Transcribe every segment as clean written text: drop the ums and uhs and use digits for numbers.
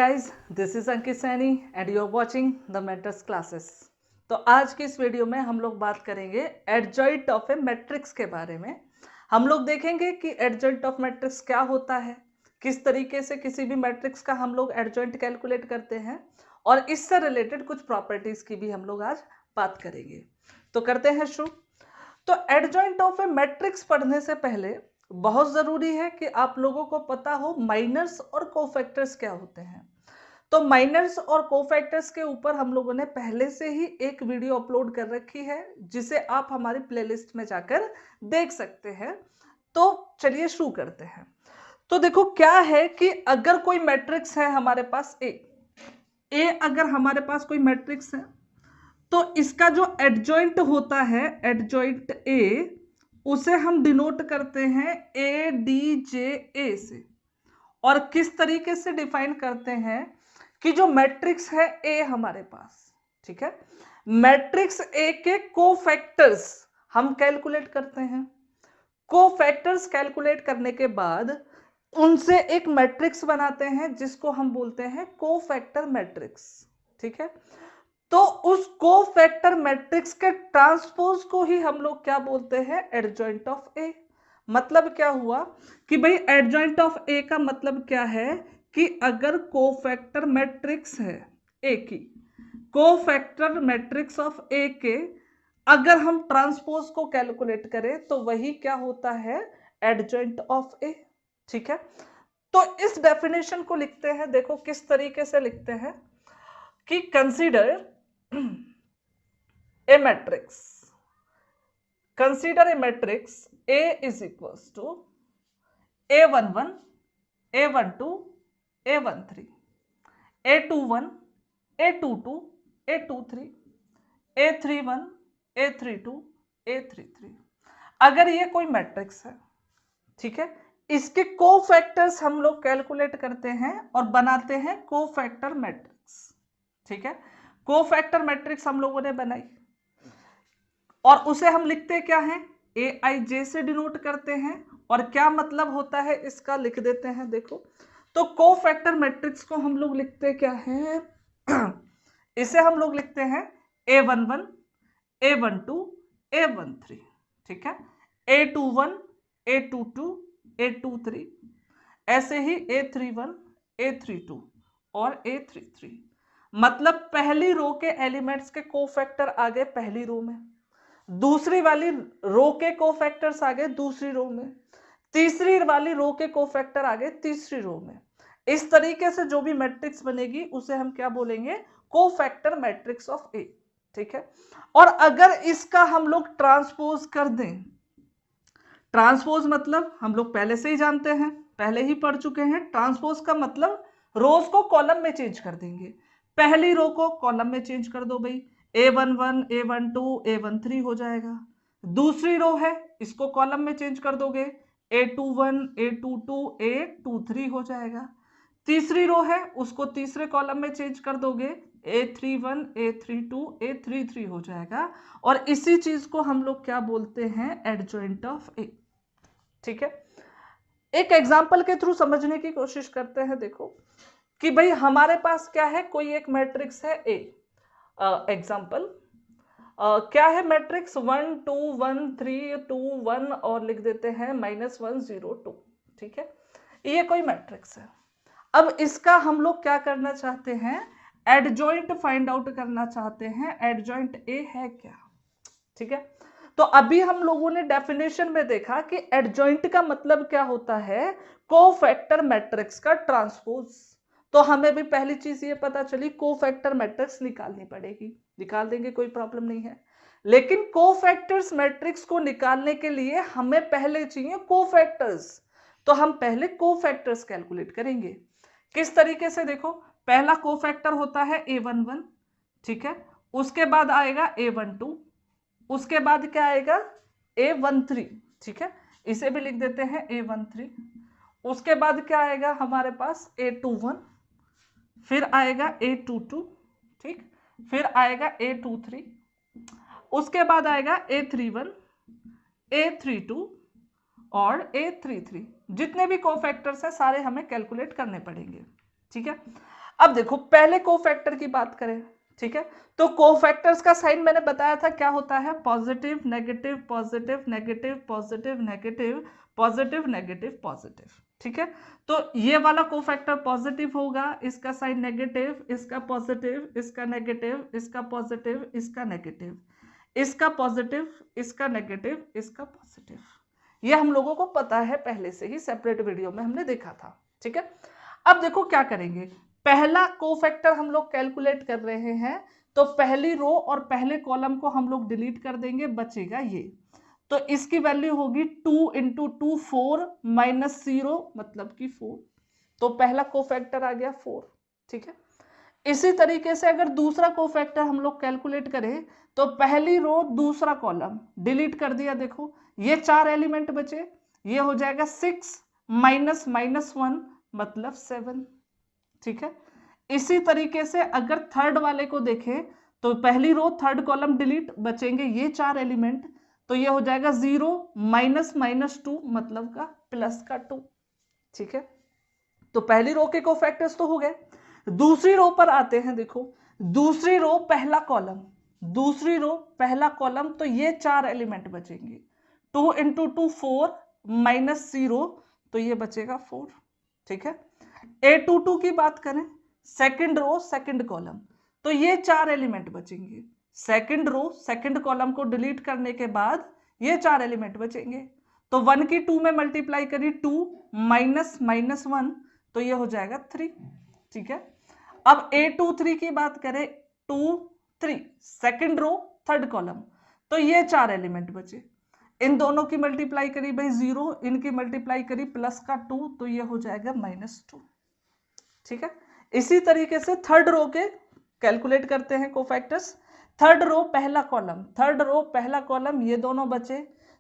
guys, this is Ankit Saini and you are watching the Mentors classes। तो आज की इस वीडियो में हम लोग बात करेंगे एडजॉइंट ऑफ ए मैट्रिक्स के बारे में। हम लोग देखेंगे कि एडजॉइंट ऑफ मैट्रिक्स क्या होता है, किस तरीके से किसी भी मैट्रिक्स का हम लोग एडजॉइंट कैलकुलेट करते हैं, और इससे रिलेटेड कुछ प्रॉपर्टीज की भी हम लोग आज बात करेंगे। तो करते हैं शुरू। तो एडजॉइंट ऑफ ए मैट्रिक्स पढ़ने से पहले बहुत जरूरी है कि आप लोगों को पता हो माइनर्स और कोफैक्टर्स क्या होते हैं। तो माइनर्स और कोफैक्टर्स के ऊपर हम लोगों ने पहले से ही एक वीडियो अपलोड कर रखी है, जिसे आप हमारी प्लेलिस्ट में जाकर देख सकते हैं। तो चलिए शुरू करते हैं। तो देखो क्या है कि अगर कोई मैट्रिक्स है हमारे पास ए अगर हमारे पास कोई मैट्रिक्स है तो इसका जो एडजॉइंट होता है, एडजॉइंट ए, उसे हम डिनोट करते हैं ए डी जे ए से। और किस तरीके से डिफाइन करते हैं कि जो मैट्रिक्स है ए हमारे पास, ठीक है, मैट्रिक्स ए के कोफैक्टर्स हम कैलकुलेट करते हैं। कोफैक्टर्स कैलकुलेट करने के बाद उनसे एक मैट्रिक्स बनाते हैं जिसको हम बोलते हैं कोफैक्टर मैट्रिक्स, ठीक है। तो उस कोफैक्टर मैट्रिक्स के ट्रांसपोज को ही हम लोग क्या बोलते हैं, एडजॉइंट ऑफ ए। मतलब क्या हुआ कि भाई एडजॉइंट ऑफ ए का मतलब क्या है कि अगर कोफैक्टर मैट्रिक्स है ए की, कोफैक्टर मैट्रिक्स ऑफ ए के अगर हम ट्रांसपोज को कैलकुलेट करें तो वही क्या होता है, एडजॉइंट ऑफ ए, ठीक है। तो इस डेफिनेशन को लिखते हैं, देखो किस तरीके से लिखते हैं कि consider a matrix, consider a matrix A is equals to A11, A12, A13, A21, A22, A23, A31, A32, A33। अगर ये कोई मैट्रिक्स है, ठीक है, इसके कोफैक्टर्स हम लोग कैलकुलेट करते हैं और बनाते हैं कोफैक्टर मैट्रिक्स, ठीक है। कोफैक्टर मैट्रिक्स हम लोगों ने बनाई और उसे हम लिखते क्या है, ए आई जे से डिनोट करते हैं। और क्या मतलब होता है इसका लिख देते हैं, देखो। तो कोफैक्टर मैट्रिक्स को हम लोग लिखते क्या है, इसे हम लोग लिखते हैं A11, A12, A13, ठीक है, A21, A22, A23, ऐसे ही A31, A32 और A33। मतलब पहली रो के एलिमेंट्स के कोफैक्टर आ गए पहली रो में, दूसरी वाली रो के कोफैक्टर्स आ गए दूसरी रो में, तीसरी वाली रो के कोफैक्टर आ गए तीसरी रो में। इस तरीके से जो भी मैट्रिक्स बनेगी उसे हम क्या बोलेंगे, कोफैक्टर मैट्रिक्स ऑफ ए, ठीक है। और अगर इसका हम लोग ट्रांसपोज कर दें, ट्रांसपोज मतलब हम लोग पहले से ही जानते हैं, पहले ही पढ़ चुके हैं, ट्रांसपोज का मतलब रोज को कॉलम में चेंज कर देंगे। पहली रो को कॉलम में चेंज कर दो भाई, A11, A12, A13 हो जाएगा। दूसरी रो है इसको कॉलम में चेंज कर दोगे, A21, A22, A23 हो जाएगा। तीसरी रो है उसको तीसरे कॉलम में चेंज कर दोगे, A31, A32, A33 हो जाएगा। और इसी चीज को हम लोग क्या बोलते हैं, एडजॉइंट ऑफ ए, ठीक है। एक एग्जांपल के थ्रू समझने की कोशिश करते हैं। देखो कि भाई हमारे पास क्या है, कोई एक मैट्रिक्स है ए। एग्जांपल क्या है, मैट्रिक्स 1 2 1 3 2 1 और लिख देते हैं -1 0 2, ठीक है। ये कोई मैट्रिक्स है। अब इसका हम लोग क्या करना चाहते हैं, एडजॉइंट फाइंड आउट करना चाहते हैं, एडजॉइंट ए है क्या, ठीक है। तो अभी हम लोगों ने डेफिनेशन में देखा कि एडजॉइंट का मतलब क्या होता है, कोफैक्टर मैट्रिक्स का ट्रांसपोज। तो हमें भी पहली चीज ये पता चली, कोफैक्टर मैट्रिक्स निकालनी पड़ेगी, निकाल देंगे, कोई प्रॉब्लम नहीं है। लेकिन कोफैक्टर्स मैट्रिक्स को निकालने के लिए हमें पहले चाहिए कोफैक्टर्स। तो हम पहले कोफैक्टर्स कैलकुलेट करेंगे। किस तरीके से, देखो पहला कोफैक्टर होता है A11, ठीक है, उसके बाद आएगा A12, उसके बाद क्या आएगा, A13, ठीक है, इसे भी लिख देते हैं A13। उसके बाद क्या आएगा हमारे पास, A21, फिर आएगा A22, ठीक, फिर आएगा A23, उसके बाद आएगा A31, A32 और A33। जितने भी कोफैक्टर्स हैं सारे हमें कैलकुलेट करने पड़ेंगे, ठीक है। अब देखो पहले कोफैक्टर की बात करें, ठीक है, तो कोफैक्टर्स का साइन मैंने बताया था क्या होता है, positive negative positive negative positive negative positive negative positive, ठीक है। तो ये वाला कोफैक्टर पॉजिटिव होगा, इसका साइन नेगेटिव, इसका पॉजिटिव, इसका नेगेटिव, इसका पॉजिटिव, इसका नेगेटिव, इसका पॉजिटिव, इसका नेगेटिव, इसका पॉजिटिव। ये हम लोगों को पता है पहले से ही, सेपरेट वीडियो में हमने देखा था, ठीक है। अब देखो क्या करेंगे, पहला कोफैक्टर हम लोग कैलकुलेट कर रहे हैं, तो पहली रो और पहले कॉलम को हम लोग डिलीट कर देंगे, बचेगा ये, तो इसकी वैल्यू होगी 2 इंटू 2 4 माइनस 0 मतलब कि 4, तो पहला कोफैक्टर आ गया 4, ठीक है। इसी तरीके से अगर दूसरा कोफैक्टर हम लोग कैलकुलेट करें, तो पहली रो दूसरा कॉलम डिलीट कर दिया, देखो ये 4 एलिमेंट बचे, ये हो जाएगा 6 माइनस माइनस 1 मतलब 7, ठीक है। इसी तरीके से अगर थर्ड वाले को देखें, तो पहली रो थर्ड कॉलम डिलीट, बचेंगे ये 4 एलिमेंट, तो ये हो जाएगा 0 माइनस माइनस 2 मतलब का प्लस का 2, ठीक है। तो पहली रो के कोफैक्टर्स तो हो गए। दूसरी रो पर आते हैं, देखो दूसरी रो पहला कॉलम, दूसरी रो पहला कॉलम, तो ये 4 एलिमेंट बचेंगे, 2 इंटू 2 4 माइनस 0, तो ये बचेगा 4, ठीक है। A22 की बात करें, सेकंड रो सेकंड कॉलम, तो ये 4 एलिमेंट बचेंगे, सेकंड रो सेकंड कॉलम को डिलीट करने के बाद ये 4 एलिमेंट बचेंगे, तो 1 की 2 में मल्टीप्लाई करी 2 माइनस माइनस 1, तो ये हो जाएगा 3, ठीक है। अब A23 की बात करें, 2 3 सेकंड रो थर्ड कॉलम, तो ये 4 एलिमेंट बचे, इन दोनों की मल्टीप्लाई करी भाई 0, इनकी मल्टीप्लाई करी प्लस का 2, तो ये हो जाएगा -2, ठीक है। इसी तरीके से थर्ड रो के कैलकुलेट करते हैं कोफैक्टर्स, थर्ड रो पहला कॉलम, थर्ड रो पहला कॉलम, ये दोनों बचे,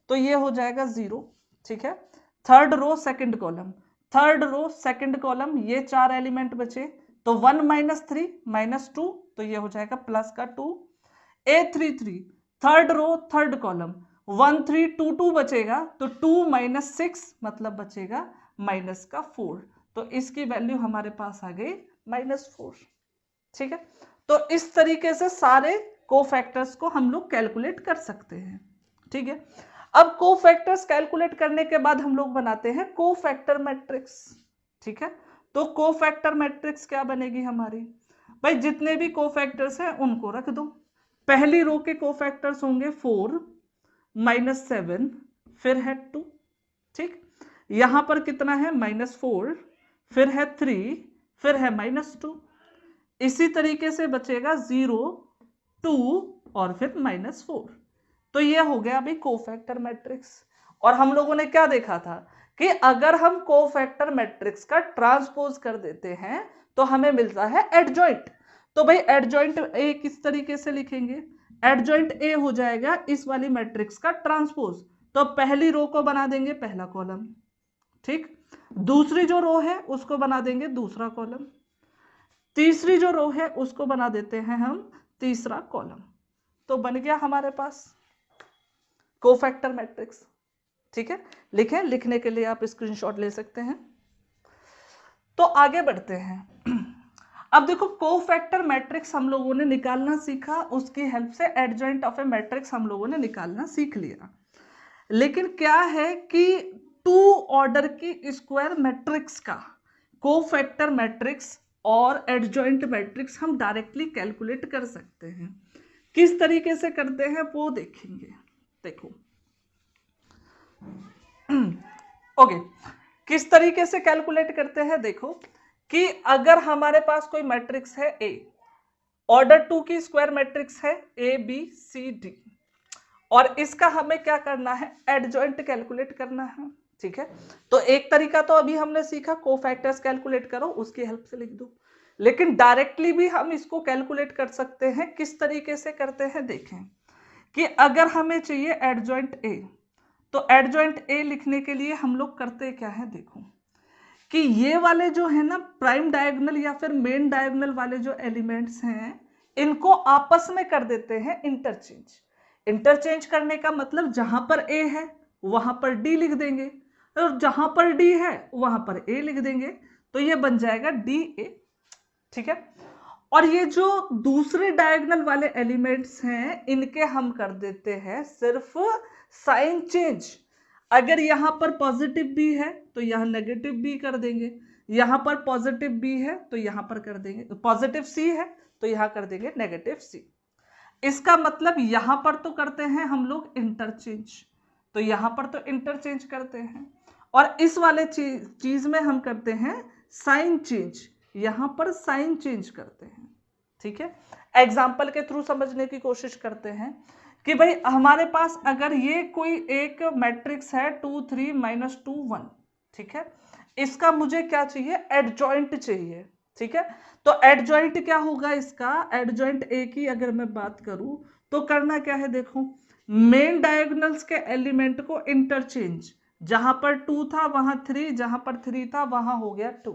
तो ये हो जाएगा 0, ठीक है। Third row second column, third row second column, ये 4 एलिमेंट बचे, तो 1 माइनस 3 माइनस 2, तो ये हो जाएगा प्लस का 2। A33 third row third column, 1 3 2 2 बचेगा, तो 2 माइनस 6 मतलब बचेगा माइनस का 4, तो इसकी वैल्यू हमारे पास आ गई -4, ठीक है। तो इस तरीके से सारे कोफैक्टर्स को हम लोग कैलकुलेट कर सकते हैं, ठीक है। अब कोफैक्टर्स कैलकुलेट करने के बाद हम लोग बनाते हैं कोफैक्टर मैट्रिक्स, ठीक है। तो कोफैक्टर मैट्रिक्स क्या बनेगी हमारी, भाई जितने भी कोफैक्टर्स हैं उनको रख दो, पहली रो के कोफैक्टर्स होंगे 4 माइनस 7 फिर है 2, ठीक, यहां पर कितना है -4 फिर है 3 फिर है -2, इसी तरीके से बचेगा 0 2 और फिर -4, तो ये हो गया अभी कोफैक्टर मैट्रिक्स। और हम लोगों ने क्या देखा था कि अगर हम कोफैक्टर मैट्रिक्स का ट्रांसपोज कर देते हैं तो हमें मिलता है एडजॉइंट, तो भाई एडजॉइंट ए किस तरीके से लिखेंगे, एडजॉइंट ए हो जाएगा इस वाली मैट्रिक्स का ट्रांसपोज, तो पहली रो को बना देंगे पहला कॉलम, ठीक, दूसरी जो रो है उसको बना देंगे दूसरा कॉलम, तीसरी जो रो है उसको बना देते हैं हम तीसरा कॉलम, तो बन गया हमारे पास कोफैक्टर मैट्रिक्स, ठीक है। लिखें, लिखने के लिए आप स्क्रीनशॉट ले सकते हैं। तो आगे बढ़ते हैं। अब देखो कोफैक्टर मैट्रिक्स हम लोगों ने निकालना सीखा, उसकी हेल्प से एडजॉइंट ऑफ ए मैट्रिक्स हम लोगों ने निकालना सीख लिया, लेकिन क्या है कि 2 ऑर्डर की स्क्वायर मैट्रिक्स का कोफैक्टर मैट्रिक्स और एडजॉइंट मैट्रिक्स हम डायरेक्टली कैलकुलेट कर सकते हैं, किस तरीके से करते हैं वो देखेंगे। देखो ओके, किस तरीके से कैलकुलेट करते हैं, देखो कि अगर हमारे पास कोई मैट्रिक्स है ए, ऑर्डर 2 की स्क्वायर मैट्रिक्स है ABCD, और इसका हमें क्या करना है, एडजॉइंट कैलकुलेट करना है, ठीक है। तो एक तरीका तो अभी हमने सीखा कोफैक्टर्स कैलकुलेट करो, उसकी हेल्प से लिख दो, लेकिन डायरेक्टली भी हम इसको कैलकुलेट कर सकते हैं, किस तरीके से करते हैं देखें, कि अगर हमें चाहिए एडजॉइंट ए, तो एडजॉइंट ए लिखने के लिए हम लोग करते क्या है, देखो कि ये वाले जो है ना प्राइम डायगोनल या फिर मेन डायगोनल वाले जो एलिमेंट्स हैं, इनको आपस में कर देते हैं इंटरचेंज। इंटरचेंज करने का मतलब जहां पर ए है वहां पर डी लिख देंगे, और जहां पर डी है वहां पर ए लिख देंगे, तो ये बन जाएगा DA, ठीक है। और ये जो दूसरे डायगोनल वाले एलिमेंट्स हैं इनके हम कर देते हैं सिर्फ साइन चेंज। अगर यहां पर पॉजिटिव बी है तो यहां नेगेटिव बी कर देंगे, यहां पर पॉजिटिव बी है तो यहां पर कर देंगे, पॉजिटिव सी है तो यहां कर देंगे नेगेटिव सी। इसका मतलब यहां पर तो करते हैं हम लोग इंटरचेंज, तो यहां पर तो इंटरचेंज करते हैं, और इस वाले चीज में हम करते हैं साइन चेंज, यहां पर साइन चेंज करते हैं। ठीक है, एग्जाम्पल के थ्रू समझने की कोशिश करते हैं कि भाई हमारे पास अगर ये कोई एक मैट्रिक्स है 2 3 -2 1, ठीक है, इसका मुझे क्या चाहिए, एडजॉइंट चाहिए। ठीक है, तो एडजॉइंट क्या होगा, इसका एडजॉइंट ए की अगर मैं बात करूं तो करना क्या है, देखो मेन डायगोनल्स के एलिमेंट को इंटरचेंज, जहां पर 2 था वहां 3, जहां पर 3 था वहां हो गया 2।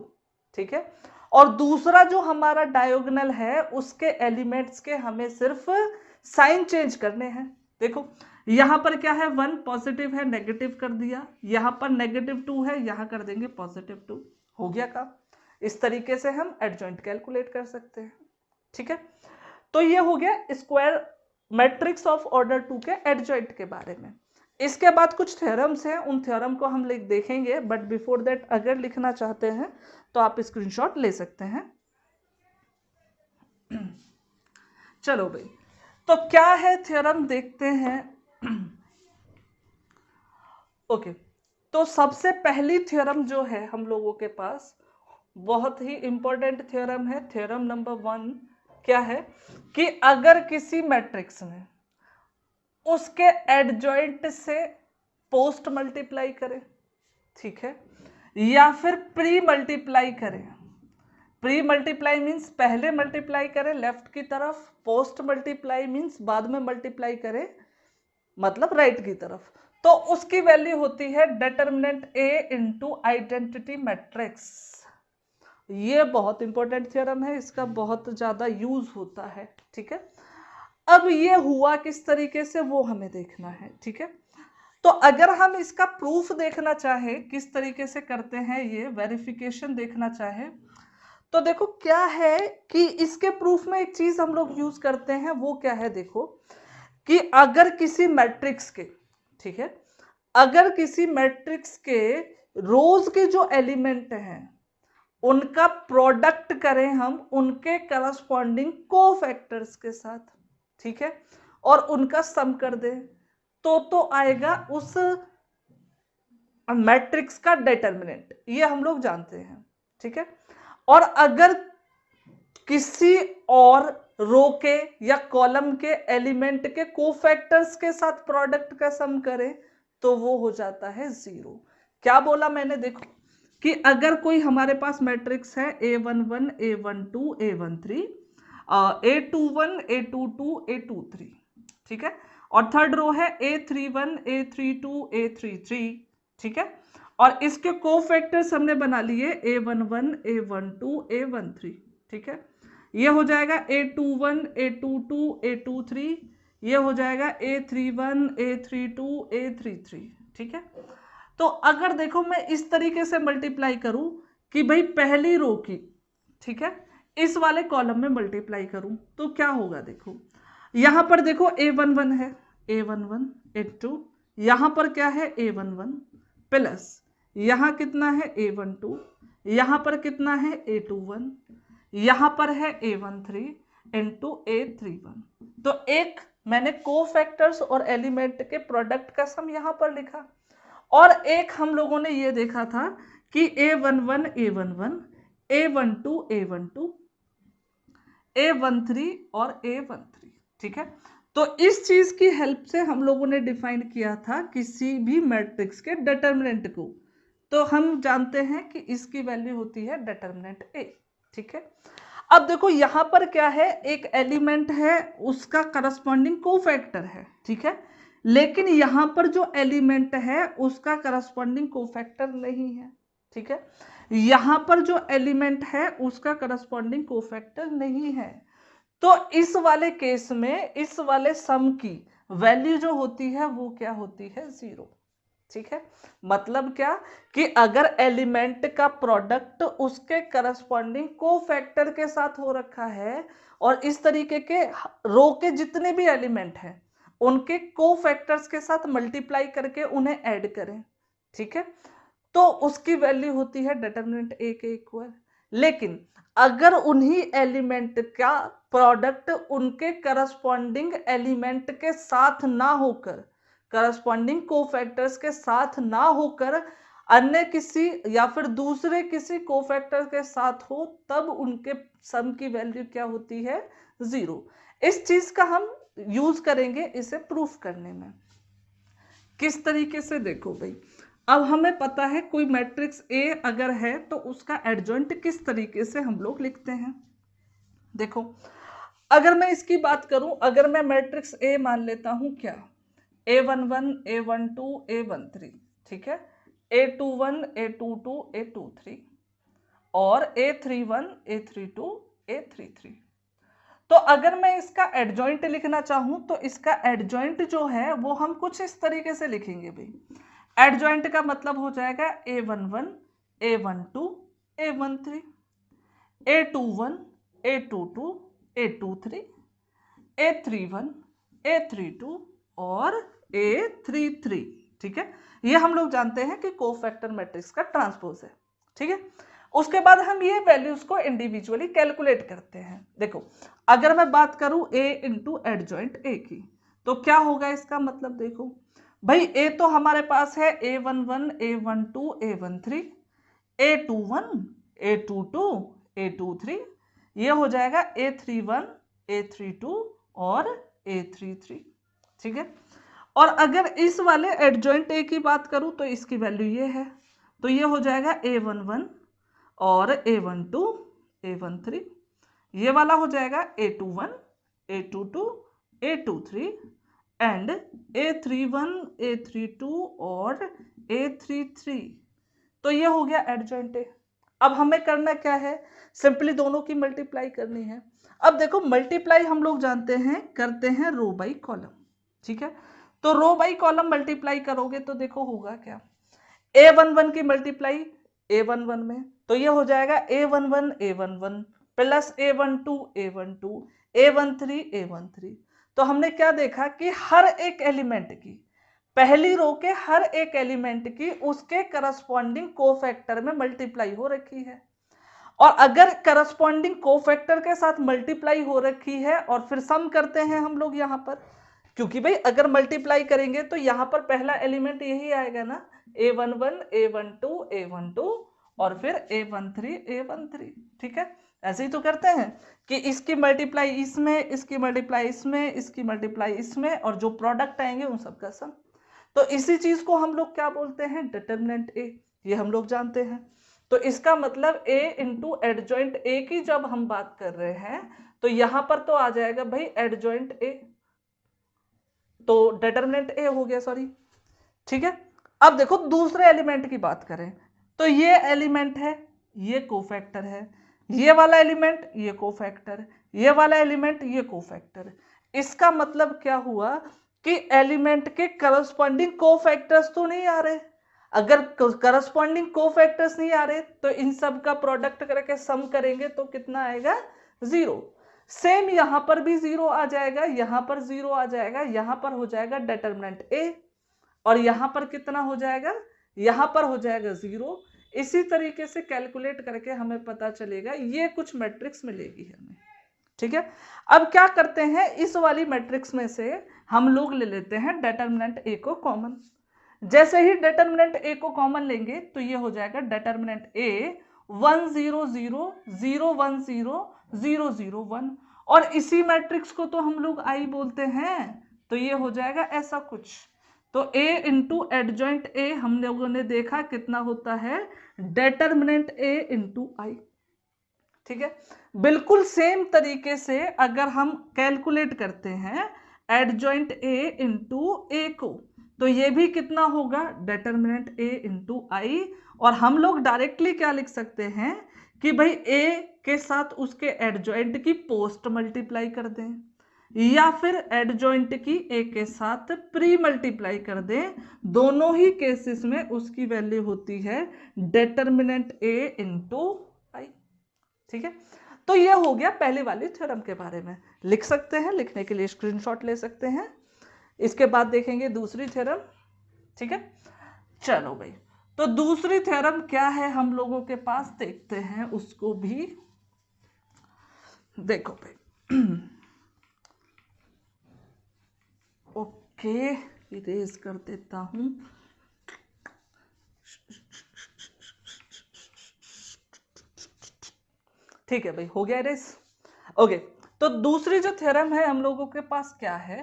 ठीक है, और दूसरा जो हमारा डायगोनल है उसके एलिमेंट्स के हमें सिर्फ साइन चेंज करने हैं। देखो यहां पर क्या है, 1 पॉजिटिव है नेगेटिव कर दिया, यहां पर -2 है यहां कर देंगे +2, हो गया काम। इस तरीके से हम एडजॉइंट कैलकुलेट कर सकते हैं। ठीक है, तो ये हो गया स्क्वायर मैट्रिक्स ऑफ ऑर्डर 2 के एडजॉइंट के बारे में। इसके बाद कुछ थ्योरम्स हैं, उन थ्योरम को हम देखेंगे, बट बिफोर दैट अगर लिखना चाहते हैं तो आप स्क्रीनशॉट ले सकते हैं। चलो भाई, तो क्या है थ्योरम देखते हैं। ओके, तो सबसे पहली थ्योरम जो है हम लोगों के पास बहुत ही इंपॉर्टेंट थ्योरम है, थ्योरम नंबर 1 क्या है कि अगर किसी मैट्रिक्स में उसके एडजॉइंट से पोस्ट मल्टीप्लाई करें, ठीक है, या फिर प्री मल्टीप्लाई करें। प्री मल्टीप्लाई मीन्स पहले मल्टीप्लाई करें लेफ्ट की तरफ, पोस्ट मल्टीप्लाई मीन्स बाद में मल्टीप्लाई करें मतलब राइट की तरफ, तो उसकी वैल्यू होती है डिटर्मिनेंट ए इंटू आइडेंटिटी मैट्रिक्स। ये बहुत इंपॉर्टेंट थ्योरम है, इसका बहुत ज्यादा यूज होता है। ठीक है, अब ये हुआ किस तरीके से वो हमें देखना है। ठीक है, तो अगर हम इसका प्रूफ देखना चाहे किस तरीके से करते हैं, ये वेरिफिकेशन देखना चाहे, तो देखो क्या है कि इसके प्रूफ में एक चीज हम लोग यूज करते हैं, वो क्या है, देखो कि अगर किसी मैट्रिक्स के, ठीक है, अगर किसी मैट्रिक्स के रोज के जो एलिमेंट हैं उनका प्रोडक्ट करें हम उनके करस्पॉन्डिंग कोफैक्टर्स के साथ, ठीक है, और उनका सम कर दें, तो आएगा उस मैट्रिक्स का डिटर्मिनेंट, ये हम लोग जानते हैं। ठीक है, और अगर किसी और रो के या कॉलम के एलिमेंट के कोफैक्टर्स के साथ प्रोडक्ट का सम करें तो वो हो जाता है 0। क्या बोला मैंने, देखो कि अगर कोई हमारे पास मैट्रिक्स है A11 A12 A13 A21 A22 A23, ठीक है, और थर्ड रो है A31 A32 A33, ठीक है, और इसके कोफैक्टर्स हमने बना लिए A11 A12 A13, ठीक है, ये हो जाएगा A21 A22 A23, ये हो जाएगा A31 A32 A33, ठीक है। तो अगर देखो मैं इस तरीके से मल्टीप्लाई करूं कि भाई पहली रो की, ठीक है, इस वाले कॉलम में मल्टीप्लाई करूं तो क्या होगा, देखो यहां पर देखो A11 है, A11 A2, यहां पर क्या है A11 प्लस यहां कितना है A12, यहां पर कितना है A21, यहां पर है A13 इंटू A31। तो एक मैंने कोफैक्टर्स और एलिमेंट के प्रोडक्ट का सम यहां पर लिखा, और एक हम लोगों ने ये देखा था कि A11 A11 A12 A12 A13 और A13, ठीक है। तो इस चीज की हेल्प से हम लोगों ने डिफाइन किया था किसी भी मैट्रिक्स के डिटर्मिनेंट को, तो हम जानते हैं कि इसकी वैल्यू होती है डिटर्मिनेंट A। ठीक है, अब देखो यहां पर क्या है, एक एलिमेंट है उसका करस्पॉन्डिंग कोफैक्टर है, ठीक है, लेकिन यहां पर जो एलिमेंट है उसका करस्पॉन्डिंग कोफैक्टर नहीं है, ठीक है, यहां पर जो एलिमेंट है उसका करस्पॉन्डिंग कोफैक्टर नहीं है, तो इस वाले केस में इस वाले सम की वैल्यू जो होती है वो क्या होती है, 0। ठीक है, मतलब क्या कि अगर एलिमेंट का प्रोडक्ट उसके करस्पॉन्डिंग कोफैक्टर के साथ हो रखा है और इस तरीके के रो के जितने भी एलिमेंट हैं उनके कोफैक्टर्स के साथ मल्टीप्लाई करके उन्हें ऐड करें, ठीक है, तो उसकी वैल्यू होती है डिटरमिनेंट ए के इक्वल। लेकिन अगर उन्हीं एलिमेंट का प्रोडक्ट उनके करस्पॉन्डिंग एलिमेंट के साथ ना होकर, करस्पॉन्डिंग कोफैक्टर्स के साथ ना होकर अन्य किसी या फिर दूसरे किसी कोफैक्टर के साथ हो, तब उनके सम की वैल्यू क्या होती है, 0। इस चीज का हम यूज करेंगे इसे प्रूफ करने में। किस तरीके से, देखो भाई, अब हमें पता है कोई मैट्रिक्स ए अगर है तो उसका एडजॉइंट किस तरीके से हम लोग लिखते हैं। देखो, अगर मैं इसकी बात करूं, अगर मैं मैट्रिक्स ए मान लेता हूं क्या, A11 A12 A13, ठीक है, A21 A22 A23 और A31 A32 A33। तो अगर मैं इसका एडजॉइंट लिखना चाहूं तो इसका एडजॉइंट जो है वो हम कुछ इस तरीके से लिखेंगे भाई। एडजॉइंट का मतलब हो जाएगा A11 A12 A13, A21 A22 A23, A31 A32 और A33, ठीक है। ये हम लोग जानते हैं कि कोफैक्टर मैट्रिक्स का ट्रांसपोज है, ठीक है। उसके बाद हम ये वैल्यूज को इंडिविजुअली कैलकुलेट करते हैं। देखो, अगर मैं बात करूं A इंटू एडजॉइंट A की, तो क्या होगा इसका मतलब, देखो भाई, A तो हमारे पास है A11 A12 A13, A21 A22 A23, ये हो जाएगा A31 A32 और A33, ठीक है। और अगर इस वाले एडजॉइंट A की बात करूं तो इसकी वैल्यू ये है, तो ये हो जाएगा A11 और A12 A13, ये वाला हो जाएगा A21 A22 A23 and A31 A32 और A33। तो ये हो गया एडजॉइंट A। अब हमें करना क्या है, सिंपली दोनों की मल्टीप्लाई करनी है। अब देखो, मल्टीप्लाई हम लोग जानते हैं करते हैं रो बाई कॉलम, ठीक है। तो रो बाई कॉलम मल्टीप्लाई करोगे तो देखो होगा क्या, A11 की मल्टीप्लाई A11 में, तो ये हो जाएगा A11 A11 plus A12 A12 A13 A13। तो हमने क्या देखा कि हर एक एलिमेंट की, पहली रो के हर एक एलिमेंट की उसके करस्पॉन्डिंग कोफैक्टर में मल्टीप्लाई हो रखी है। और अगर करस्पॉन्डिंग कोफैक्टर के साथ मल्टीप्लाई हो रखी है और फिर सम करते हैं हम लोग यहाँ पर, क्योंकि भाई अगर मल्टीप्लाई करेंगे तो यहाँ पर पहला एलिमेंट यही आएगा ना, A11 A12 A12 और फिर A13 A13, ठीक है। ऐसे ही तो करते हैं कि इसकी मल्टीप्लाई इसमें, इसकी मल्टीप्लाई इसमें, इसकी मल्टीप्लाई इसमें, और जो प्रोडक्ट आएंगे उन सबका सम। तो इसी चीज को हम लोग क्या बोलते हैं, डिटरमिनेंट A, ये हम लोग जानते हैं। तो इसका मतलब A इंटू एडजॉइंट A की जब हम बात कर रहे हैं तो यहां पर तो आ जाएगा भाई एडजॉइंट A, तो डिटरमिनेंट A हो गया, सॉरी, ठीक है। अब देखो दूसरे एलिमेंट की बात करें तो ये एलिमेंट है, ये कोफैक्टर है, ये वाला एलिमेंट ये कोफैक्टर, ये वाला एलिमेंट ये कोफैक्टर। इसका मतलब क्या हुआ कि एलिमेंट के करस्पॉन्डिंग कोफैक्टर्स तो नहीं आ रहे। अगर करस्पॉन्डिंग कोफैक्टर्स नहीं आ रहे तो इन सब का प्रोडक्ट करके सम करेंगे तो कितना आएगा, 0। सेम यहां पर भी 0 आ जाएगा, यहां पर 0 आ जाएगा, यहां पर हो जाएगा डिटरमिनेंट A, और यहां पर कितना हो जाएगा, यहां पर हो जाएगा 0। इसी तरीके से कैलकुलेट करके हमें पता चलेगा, ये कुछ मैट्रिक्स मिलेगी हमें, ठीक है। अब क्या करते हैं, इस वाली मैट्रिक्स में से हम लोग ले लेते हैं डिटरमिनेंट A को कॉमन। जैसे ही डिटरमिनेंट A को कॉमन लेंगे तो ये हो जाएगा डिटरमिनेंट A 1 0 0 0 1 0 0 0 1, और इसी मैट्रिक्स को तो हम लोग I बोलते हैं, तो ये हो जाएगा ऐसा कुछ। तो A इंटू एडजॉइंट A हम लोगों ने देखा कितना होता है, डिटरमिनेंट A इंटू I, ठीक है। बिल्कुल सेम तरीके से अगर हम कैलकुलेट करते हैं एडजॉइंट A इंटू A को, तो ये भी कितना होगा, डिटरमिनेंट A इंटू I, और हम लोग डायरेक्टली क्या लिख सकते हैं कि भाई A के साथ उसके एडजॉइंट की पोस्ट मल्टीप्लाई कर दें, या फिर एडजॉइंट की ए के साथ प्री मल्टीप्लाई कर दें, दोनों ही केसेस में उसकी वैल्यू होती है डिटर्मिनेंट ए इंटू आई। ठीक है, तो ये हो गया पहले वाली थ्योरम के बारे में। लिख सकते हैं, लिखने के लिए स्क्रीनशॉट ले सकते हैं। इसके बाद देखेंगे दूसरी थ्योरम। ठीक है, चलो भाई, तो दूसरी थ्योरम क्या है हम लोगों के पास, देखते हैं उसको भी। देखो भाई, ओके, इरेज कर देता हूं। ठीक है भाई, हो गया इरेज। ओके, तो दूसरी जो थ्योरम है हम लोगों के पास क्या है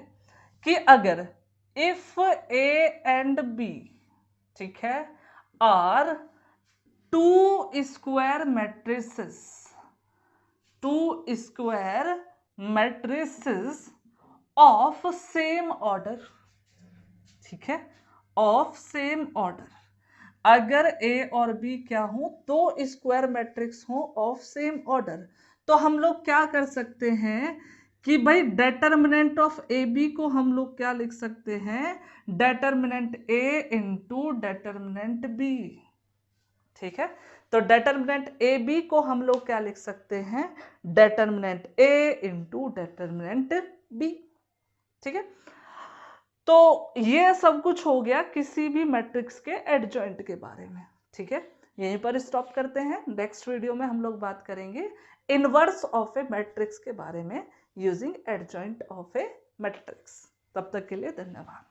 कि अगर इफ ए एंड बी, ठीक है, are two square matrices, two square matrices of same order, ठीक है, ऑफ सेम ऑर्डर, अगर ए और बी क्या हो, दो स्क्वायर मैट्रिक्स हो ऑफ सेम ऑर्डर, तो हम लोग क्या कर सकते हैं कि भाई डेटर्मिनेंट ऑफ ए बी को हम लोग क्या लिख सकते हैं, डेटर्मिनेंट ए इंटू डेटर्मिनेंट बी। ठीक है, तो डेटर्मिनेंट ए बी को हम लोग क्या लिख सकते हैं, डेटर्मिनेंट ए इंटू डेटर्मिनेंट बी। ठीक है, तो ये सब कुछ हो गया किसी भी मैट्रिक्स के एडजॉइंट के बारे में। ठीक है, यहीं पर स्टॉप करते हैं। नेक्स्ट वीडियो में हम लोग बात करेंगे इनवर्स ऑफ ए मैट्रिक्स के बारे में using adjoint of A matrix. तब तक के लिए धन्यवाद।